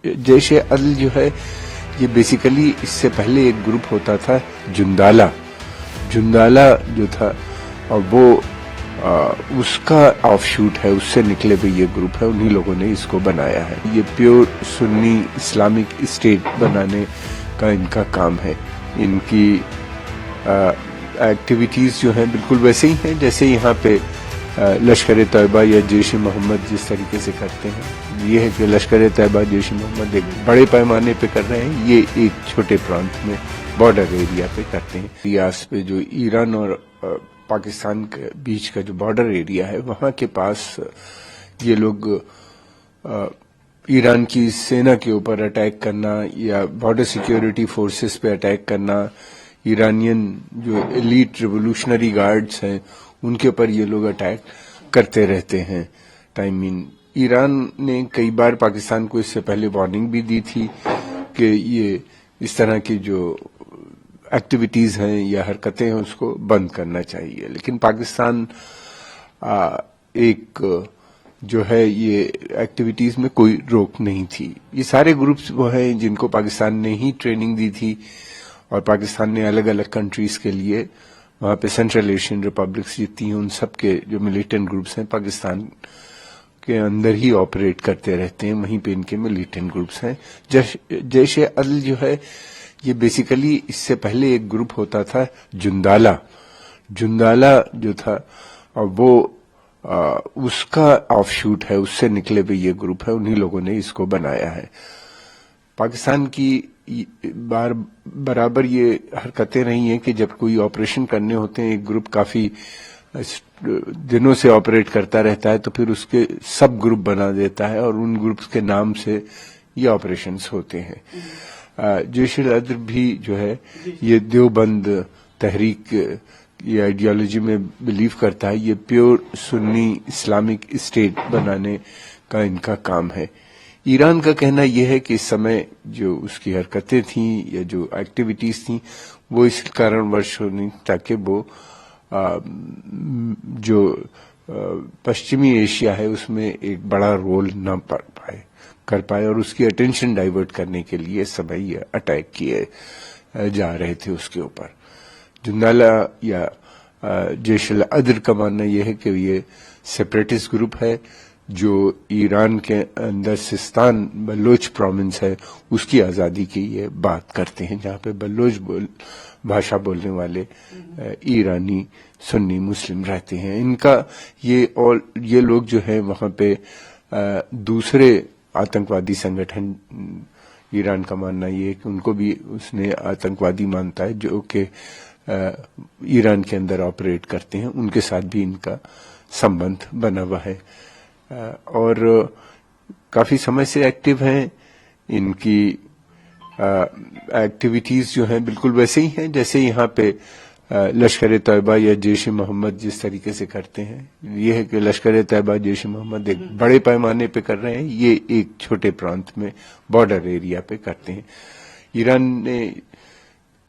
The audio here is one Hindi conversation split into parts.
जैश ए अदल जो है ये बेसिकली इससे पहले एक ग्रुप होता था जुंदाला जो था और वो उसका ऑफशूट है, उससे निकले हुए ये ग्रुप है, उन्हीं लोगों ने इसको बनाया है। ये प्योर सुन्नी इस्लामिक स्टेट बनाने का इनका काम है। इनकी एक्टिविटीज जो हैं बिल्कुल वैसे ही हैं जैसे यहाँ पे लश्कर तैयबा या जैश मोहम्मद जिस तरीके से करते हैं। ये है कि लश्कर तैयबा जैश मोहम्मद एक बड़े पैमाने पे कर रहे हैं, ये एक छोटे प्रांत में बॉर्डर एरिया पे करते हैं। रियास पे जो ईरान और पाकिस्तान के बीच का जो बॉर्डर एरिया है वहां के पास ये लोग ईरान की सेना के ऊपर अटैक करना या बॉर्डर सिक्योरिटी फोर्सेस पे अटैक करना, ईरानियन जो एलीट रिवोल्यूशनरी गार्ड्स हैं उनके ऊपर ये लोग अटैक करते रहते हैं। ईरान ने कई बार पाकिस्तान को इससे पहले वार्निंग भी दी थी कि ये इस तरह की जो एक्टिविटीज हैं या हरकतें हैं उसको बंद करना चाहिए, लेकिन पाकिस्तान एक जो है ये एक्टिविटीज में कोई रोक नहीं थी। ये सारे ग्रुप्स वो हैं जिनको पाकिस्तान ने ही ट्रेनिंग दी थी और पाकिस्तान ने अलग अलग कंट्रीज के लिए वहां पे सेंट्रल एशियन रिपब्लिक्स जितनी हैं उन सब के जो मिलिटेंट ग्रुप्स हैं पाकिस्तान के अंदर ही ऑपरेट करते रहते हैं, वहीं पे इनके मिलिटेंट ग्रुप्स हैं। जैश ए अदल जो है ये बेसिकली इससे पहले एक ग्रुप होता था जुंदाला जो था और वो उसका ऑफशूट है, उससे निकले हुए ये ग्रुप है, उन्हीं लोगों ने इसको बनाया है। पाकिस्तान की बराबर ये हरकतें रही हैं कि जब कोई ऑपरेशन करने होते हैं, एक ग्रुप काफी दिनों से ऑपरेट करता रहता है तो फिर उसके सब ग्रुप बना देता है और उन ग्रुप्स के नाम से ये ऑपरेशंस होते हैं। जैश ए अदल भी जो है ये देवबंद तहरीक ये आइडियोलॉजी में बिलीव करता है। ये प्योर सुन्नी इस्लामिक स्टेट बनाने का इनका काम है। ईरान का कहना यह है कि इस समय जो उसकी हरकतें थीं या जो एक्टिविटीज थीं वो इस कारणवश होनी ताकि वो जो पश्चिमी एशिया है उसमें एक बड़ा रोल न कर पाए और उसकी अटेंशन डाइवर्ट करने के लिए समय ये अटैक किए जा रहे थे उसके ऊपर। जुंदाला या जैश ए अदल का मानना यह है कि ये सेपरेटिस्ट ग्रुप है जो ईरान के अंदर सिस्तान बलोच प्रोविंस है उसकी आजादी की ये बात करते हैं, जहां पे बलोच भाषा बोलने वाले ईरानी सुन्नी मुस्लिम रहते हैं। इनका ये लोग जो है वहां पे दूसरे आतंकवादी संगठन ईरान का मानना ये है कि उनको भी उसने आतंकवादी मानता है जो कि ईरान के अंदर ऑपरेट करते हैं, उनके साथ भी इनका संबंध बना हुआ है और काफी समय से एक्टिव हैं। इनकी एक्टिविटीज जो हैं बिल्कुल वैसे ही हैं जैसे यहाँ पे लश्कर तैयबा या जैश मोहम्मद जिस तरीके से करते हैं। ये है कि लश्कर तैयबा जैश मोहम्मद एक बड़े पैमाने पे कर रहे हैं, ये एक छोटे प्रांत में बॉर्डर एरिया पे करते हैं। ईरान ने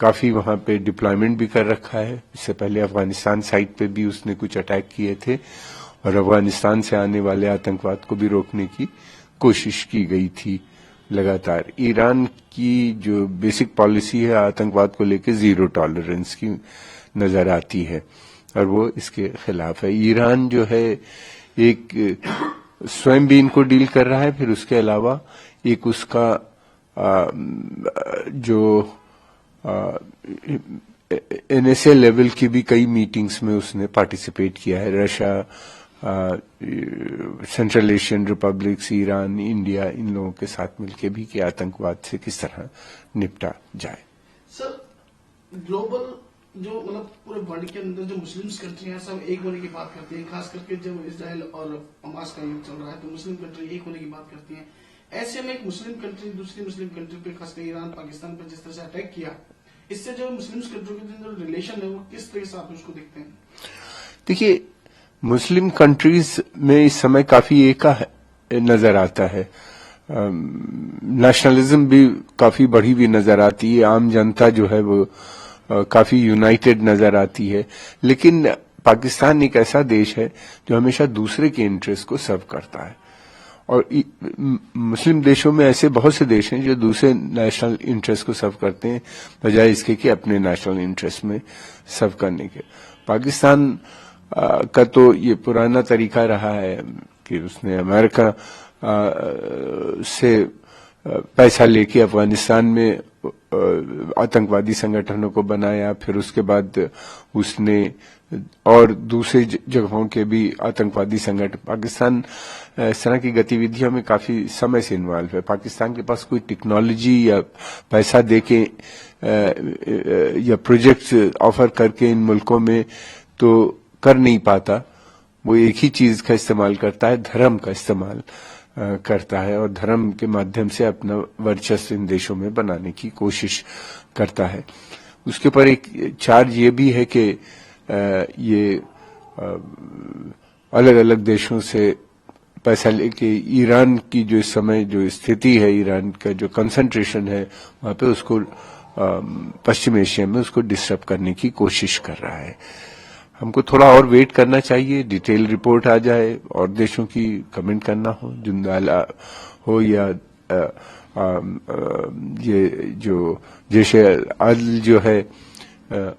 काफी वहां पे डिप्लॉयमेंट भी कर रखा है। इससे पहले अफगानिस्तान साइड पे भी उसने कुछ अटैक किए थे और अफगानिस्तान से आने वाले आतंकवाद को भी रोकने की कोशिश की गई थी लगातार। ईरान की जो बेसिक पॉलिसी है आतंकवाद को लेकर जीरो टॉलरेंस की नजर आती है और वो इसके खिलाफ है। ईरान जो है एक स्वयं भी इनको डील कर रहा है, फिर उसके अलावा एक उसका जो एनएसए लेवल की भी कई मीटिंग्स में उसने पार्टिसिपेट किया है। Russia, Central Asian republics, Iran, India, इन लोगों के साथ मिलकर भी कि आतंकवाद से किस तरह निपटा जाए। सर, ग्लोबल जो मतलब पूरे वर्ल्ड के अंदर जो मुस्लिम कंट्री हैं सब एक होने की बात करती हैं, खास करके जब इजराइल और हमास का युद्ध चल रहा है तो मुस्लिम कंट्री एक होने की बात करती हैं। ऐसे में एक मुस्लिम कंट्री दूसरी मुस्लिम कंट्री पे, खासकर ईरान पाकिस्तान पर जिस तरह से अटैक किया, इससे जो मुस्लिम कंट्री के जो रिलेशन है वो किस तरह से आप उसको देखते हैं? देखिए, मुस्लिम कंट्रीज में इस समय काफी एका नजर आता है। नेशनलिज्म भी काफी बढ़ी हुई नजर आती है। आम जनता जो है वो काफी यूनाइटेड नजर आती है, लेकिन पाकिस्तान एक ऐसा देश है जो हमेशा दूसरे के इंटरेस्ट को सर्व करता है और मुस्लिम देशों में ऐसे बहुत से देश हैं जो दूसरे नेशनल इंटरेस्ट को सर्व करते हैं बजाय इसके कि अपने नेशनल इंटरेस्ट में सर्व करने के। पाकिस्तान का तो ये पुराना तरीका रहा है कि उसने अमेरिका से पैसा लेके अफगानिस्तान में आतंकवादी संगठनों को बनाया, फिर उसके बाद उसने और दूसरे जगहों के भी आतंकवादी संगठन। पाकिस्तान इस तरह की गतिविधियों में काफी समय से इन्वॉल्व है। पाकिस्तान के पास कोई टेक्नोलॉजी या पैसा देके या प्रोजेक्ट्स ऑफर करके इन मुल्कों में तो कर नहीं पाता। वो एक ही चीज का इस्तेमाल करता है, धर्म का इस्तेमाल करता है और धर्म के माध्यम से अपना वर्चस्व इन देशों में बनाने की कोशिश करता है। उसके ऊपर एक चार्ज ये भी है कि ये अलग अलग देशों से पैसा लेके ईरान की जो इस समय जो स्थिति है, ईरान का जो कंसंट्रेशन है वहां पे उसको पश्चिम एशिया में उसको डिस्टर्ब करने की कोशिश कर रहा है। हमको थोड़ा और वेट करना चाहिए, डिटेल रिपोर्ट आ जाए और देशों की कमेंट करना हो, जुंदाला हो या ये जो जैसे अदल जो है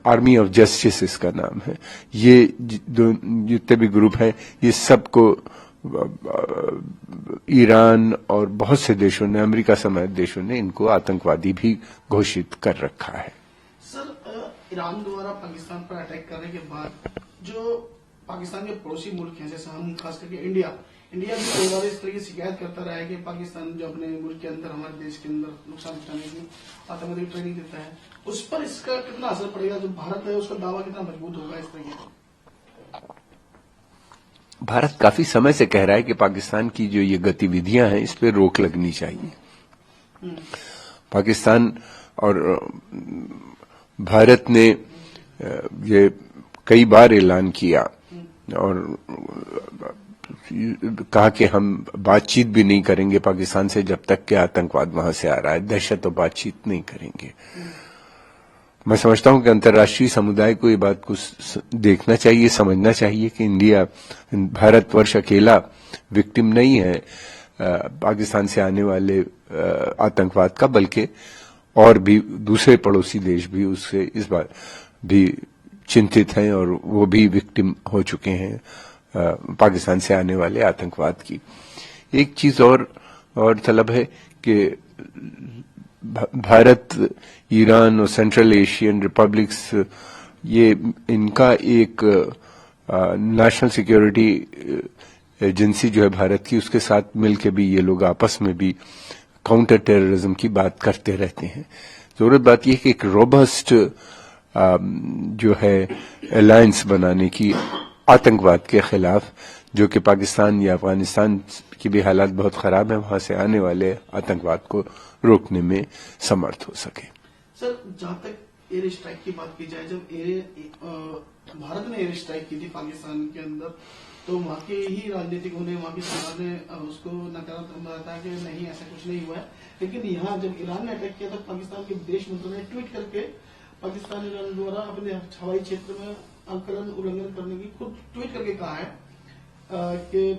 आर्मी ऑफ जस्टिस इसका नाम है, ये जितने भी ग्रुप है ये सबको ईरान और बहुत से देशों ने, अमेरिका समेत देशों ने इनको आतंकवादी भी घोषित कर रखा है। सर, ईरान द्वारा पाकिस्तान पर अटैक करने के बाद जो पाकिस्तान के पड़ोसी मुल्क हैं, जैसे हम खास करके इंडिया भी कई बार इस तरह की शिकायत करता रहा है कि पाकिस्तान जो अपने मुल्क के अंदर, हमारे देश के अंदर नुकसान पहुंचाने की आतंकवादी ट्रेनिंग देता है, उस पर इसका कितना असर पड़ेगा? जो भारत है उसका दावा कितना मजबूत होगा इस तरह का? भारत काफी समय से कह रहा है कि पाकिस्तान की जो ये गतिविधियां हैं इस पे रोक लगनी चाहिए। पाकिस्तान और भारत ने ये कई बार ऐलान किया और कहा कि हम बातचीत भी नहीं करेंगे पाकिस्तान से जब तक कि आतंकवाद वहां से आ रहा है, दहशत और बातचीत नहीं करेंगे। मैं समझता हूं कि अंतर्राष्ट्रीय समुदाय को ये बात को देखना चाहिए, समझना चाहिए कि भारतवर्ष अकेला विक्टिम नहीं है पाकिस्तान से आने वाले आतंकवाद का, बल्कि और भी दूसरे पड़ोसी देश भी उससे इस बार भी चिंतित हैं और वो भी विक्टिम हो चुके हैं पाकिस्तान से आने वाले आतंकवाद की। एक चीज और तलब है कि भारत, ईरान और सेंट्रल एशियन रिपब्लिक्स, ये इनका एक नेशनल सिक्योरिटी एजेंसी जो है भारत की, उसके साथ मिलकर भी ये लोग आपस में भी काउंटर टेररिज्म की बात करते रहते हैं। जरूरत बात यह है कि एक रोबस्ट जो है अलायंस बनाने की आतंकवाद के खिलाफ, जो कि पाकिस्तान या अफगानिस्तान की भी हालात बहुत खराब है, वहां से आने वाले आतंकवाद को रोकने में समर्थ हो सके। सर, जहां तक एयर स्ट्राइक की बात की जाए, जब भारत ने एयर स्ट्राइक की थी पाकिस्तान के अंदर, तो वहां के ही राजनीतिकों ने, वहां की सरकार ने उसको नकारात्मक बताया कि नहीं, ऐसा कुछ नहीं हुआ है। लेकिन यहाँ जब ईरान ने अटैक किया तो पाकिस्तान के विदेश मंत्री ने ट्वीट करके पाकिस्तान ईरान द्वारा अपने हवाई क्षेत्र में आकलन उल्लंघन करने की खुद ट्वीट करके कहा है कि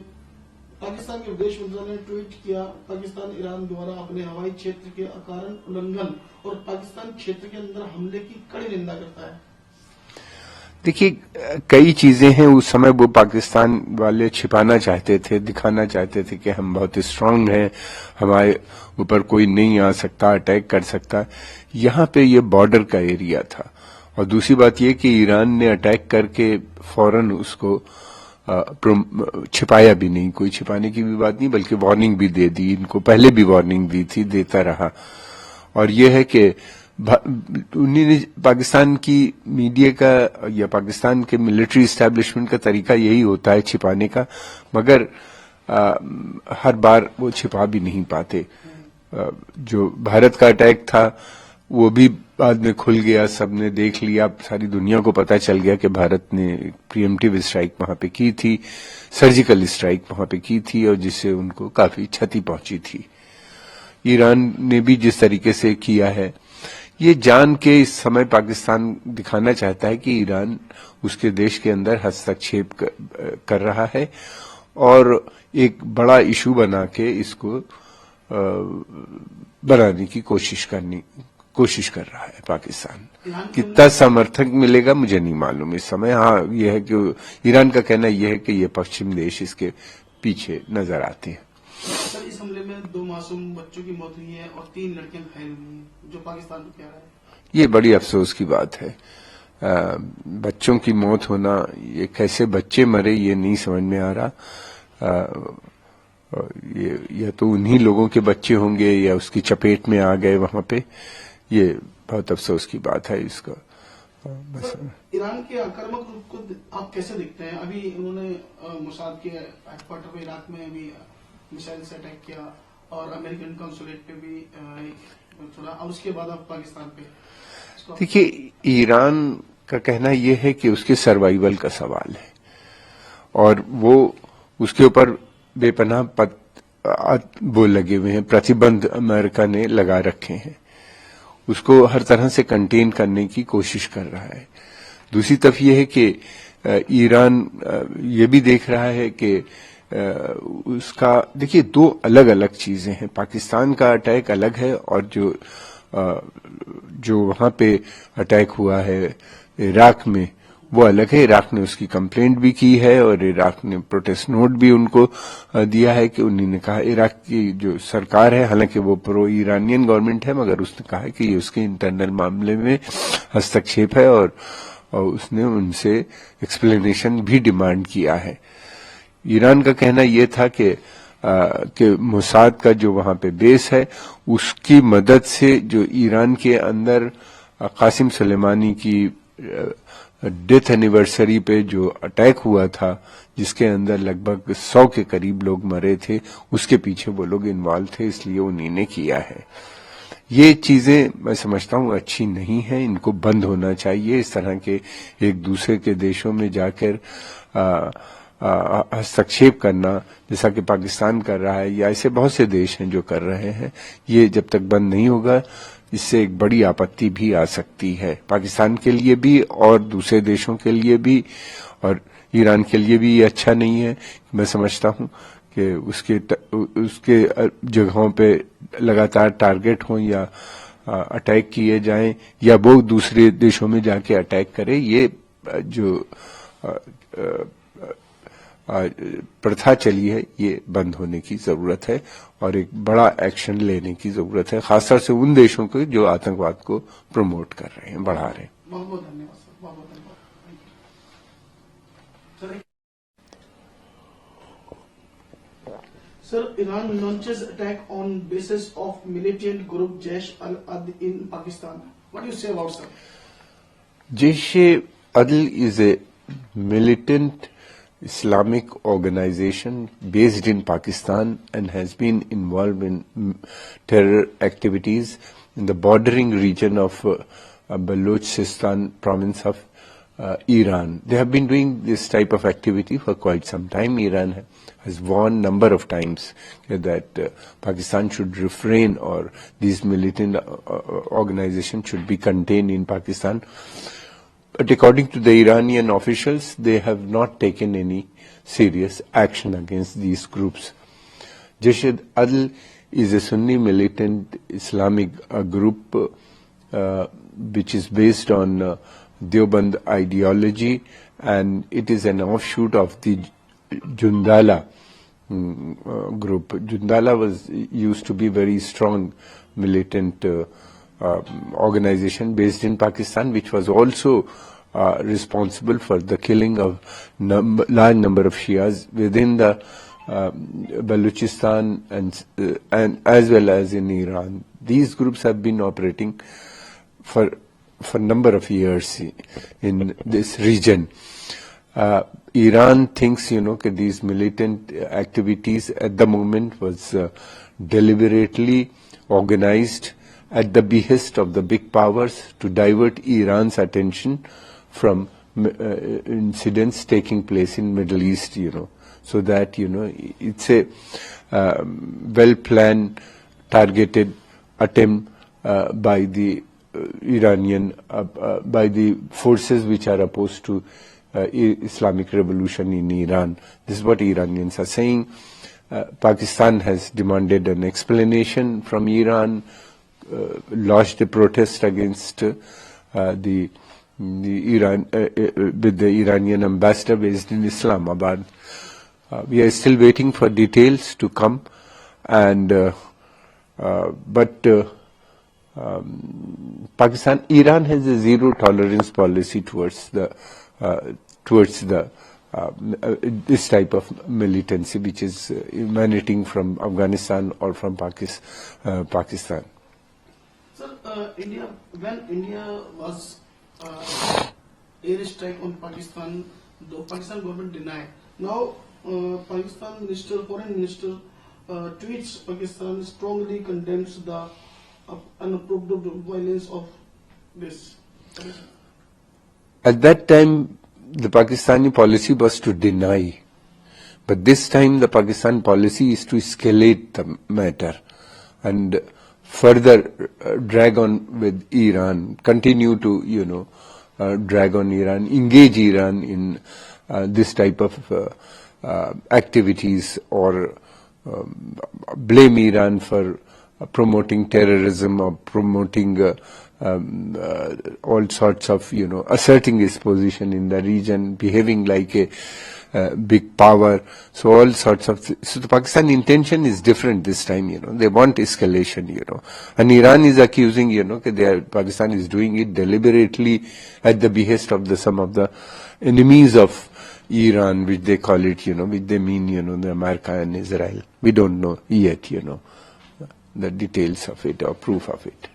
पाकिस्तान के विदेश मंत्री ने ट्वीट किया, पाकिस्तान ईरान द्वारा अपने हवाई क्षेत्र के अकारण उल्लंघन और पाकिस्तान क्षेत्र के अंदर हमले की कड़ी निंदा करता है। देखिए, कई चीजें हैं उस समय वो पाकिस्तान वाले छिपाना चाहते थे, दिखाना चाहते थे कि हम बहुत स्ट्रांग हैं, हमारे ऊपर कोई नहीं आ सकता, अटैक कर सकता। यहाँ पे ये बॉर्डर का एरिया था। और दूसरी बात ये कि ईरान ने अटैक करके फौरन उसको छिपाया भी नहीं, कोई छिपाने की भी बात नहीं, बल्कि वार्निंग भी दे दी। इनको पहले भी वार्निंग दी थी, देता रहा। और ये है कि उन्होंने पाकिस्तान की मीडिया का या पाकिस्तान के मिलिट्री एस्टैब्लिशमेंट का तरीका यही होता है छिपाने का, मगर हर बार वो छिपा भी नहीं पाते। जो भारत का अटैक था वो भी बाद में खुल गया, सबने देख लिया, सारी दुनिया को पता चल गया कि भारत ने प्रीएम्प्टिव स्ट्राइक वहां पे की थी, सर्जिकल स्ट्राइक वहां पे की थी, और जिससे उनको काफी क्षति पहुंची थी। ईरान ने भी जिस तरीके से किया है, ये जान के इस समय पाकिस्तान दिखाना चाहता है कि ईरान उसके देश के अंदर हस्तक्षेप कर रहा है और एक बड़ा इशू बना के इसको बनाने की कोशिश कर रहा है पाकिस्तान। कितना समर्थक मिलेगा मुझे नहीं मालूम इस समय। हाँ, यह है कि ईरान का कहना यह है कि ये पश्चिम देश इसके पीछे नजर आते हैं। सर, इस हमले में 2 मासूम बच्चों की मौत हुई है और 3 लड़कियां घायल हुई हैं, जो पाकिस्तान को कह रहा है। ये बड़ी अफसोस की बात है। बच्चों की मौत होना, ये कैसे बच्चे मरे ये नहीं समझ में आ रहा। ये या तो उन्हीं लोगों के बच्चे होंगे या उसकी चपेट में आ गए वहां पे। ये बहुत अफसोस की बात है इसका। ईरान के आक्रामक रूप को आप कैसे देखते हैं? अभी उन्होंने मोसाद के हेडक्वार्टर पे इराक में अभी मिसाइल से अटैक किया और अमेरिकन कॉन्सुलेट पे भी छोड़ा, और उसके बाद अब पाकिस्तान पे। देखिए, ईरान का कहना यह है कि उसके सर्वाइवल का सवाल है और वो उसके ऊपर बेपनाह वो लगे हुए हैं, प्रतिबंध अमेरिका ने लगा रखे हैं। उसको हर तरह से कंटेन करने की कोशिश कर रहा है। दूसरी तरफ यह है कि ईरान ये भी देख रहा है कि उसका, देखिए, 2 अलग अलग चीजें हैं। पाकिस्तान का अटैक अलग है और जो वहां पे अटैक हुआ है इराक में वो अलग है। इराक ने उसकी कंप्लेंट भी की है और इराक ने प्रोटेस्ट नोट भी उनको दिया है कि उन्होंने कहा, इराक की जो सरकार है, हालांकि वो प्रो ईरानियन गवर्नमेंट है, मगर उसने कहा है कि ये उसके इंटरनल मामले में हस्तक्षेप है और उसने उनसे एक्सप्लेनेशन भी डिमांड किया है। ईरान का कहना यह था कि मोसाद का जो वहां पे बेस है उसकी मदद से जो ईरान के अंदर कासिम सुलेमानी की डेथ एनिवर्सरी पे जो अटैक हुआ था, जिसके अंदर लगभग 100 के करीब लोग मरे थे, उसके पीछे वो लोग इन्वॉल्व थे, इसलिए उन्हीं ने किया है। ये चीजें मैं समझता हूं अच्छी नहीं है, इनको बंद होना चाहिए। इस तरह के एक दूसरे के देशों में जाकर हस्तक्षेप करना, जैसा कि पाकिस्तान कर रहा है या ऐसे बहुत से देश हैं जो कर रहे हैं, ये जब तक बंद नहीं होगा इससे एक बड़ी आपत्ति भी आ सकती है, पाकिस्तान के लिए भी और दूसरे देशों के लिए भी, और ईरान के लिए भी ये अच्छा नहीं है। मैं समझता हूं कि उसके जगहों पे लगातार टारगेट हों या अटैक किए जाएं या वो दूसरे देशों में जाके अटैक करे, ये जो प्रथा चली है ये बंद होने की जरूरत है और एक बड़ा एक्शन लेने की जरूरत है, खासतौर से उन देशों को जो आतंकवाद को प्रमोट कर रहे हैं, बढ़ा रहे हैं। बहुत बहुत धन्यवाद सर, बहुत बहुत धन्यवाद। Sir, Iran launches attack on basis of militant group Jaish al-Adl in Pakistan. What do you say about sir? Jaish-e-Adl is a militant Islamic organization based in Pakistan and has been involved in terror activities in the bordering region of Balochistan province of Iran. They have been doing this type of activity for quite some time. Iran has warned number of times that Pakistan should refrain or these militant organizations should be contained in Pakistan. But according to the Iranian officials, they have not taken any serious action against these groups. Jaish-e-Adl is a Sunni militant Islamic group which is based on Deoband ideology, and it is an offshoot of the Jundala group. Jundala used to be very strong militant organization based in Pakistan, which was also responsible for the killing of large number of Shias within the Balochistan and as well as in Iran. These groups have been operating for number of years in this region. Iran thinks, that these militant activities at the moment was deliberately organized at the behest of the big powers to divert Iran's attention from incidents taking place in Middle East, so that, it's a well-planned, targeted attempt by the Iranian, by the forces which are opposed to Islamic revolution in Iran. This is what Iranians are saying. Pakistan has demanded an explanation from Iran, lodged a protest against the Iran with the Iranian ambassador based in Islamabad. We are still waiting for details to come, and Iran has a zero tolerance policy towards this type of militancy, which is emanating from Afghanistan or from Pakistan. Sir, when India was airstrike on Pakistan, the Pakistan government denied. Now, Pakistan foreign minister tweets Pakistan strongly condemns the unapproved violence of this. At that time, the Pakistani policy was to deny, but this time the Pakistan policy is to escalate the matter and further drag on with Iran, continue to drag on Iran, engage Iran in this type of activities, or blame Iran for promoting terrorism or promoting all sorts of, asserting its position in the region, behaving like a big power. So all sorts of, so the Pakistan intention is different this time, they want escalation, and Iran is accusing, Pakistan is doing it deliberately at the behest of some of the enemies of Iran, which they call it, which they mean, the America and Israel. We don't know yet, the details of it or proof of it.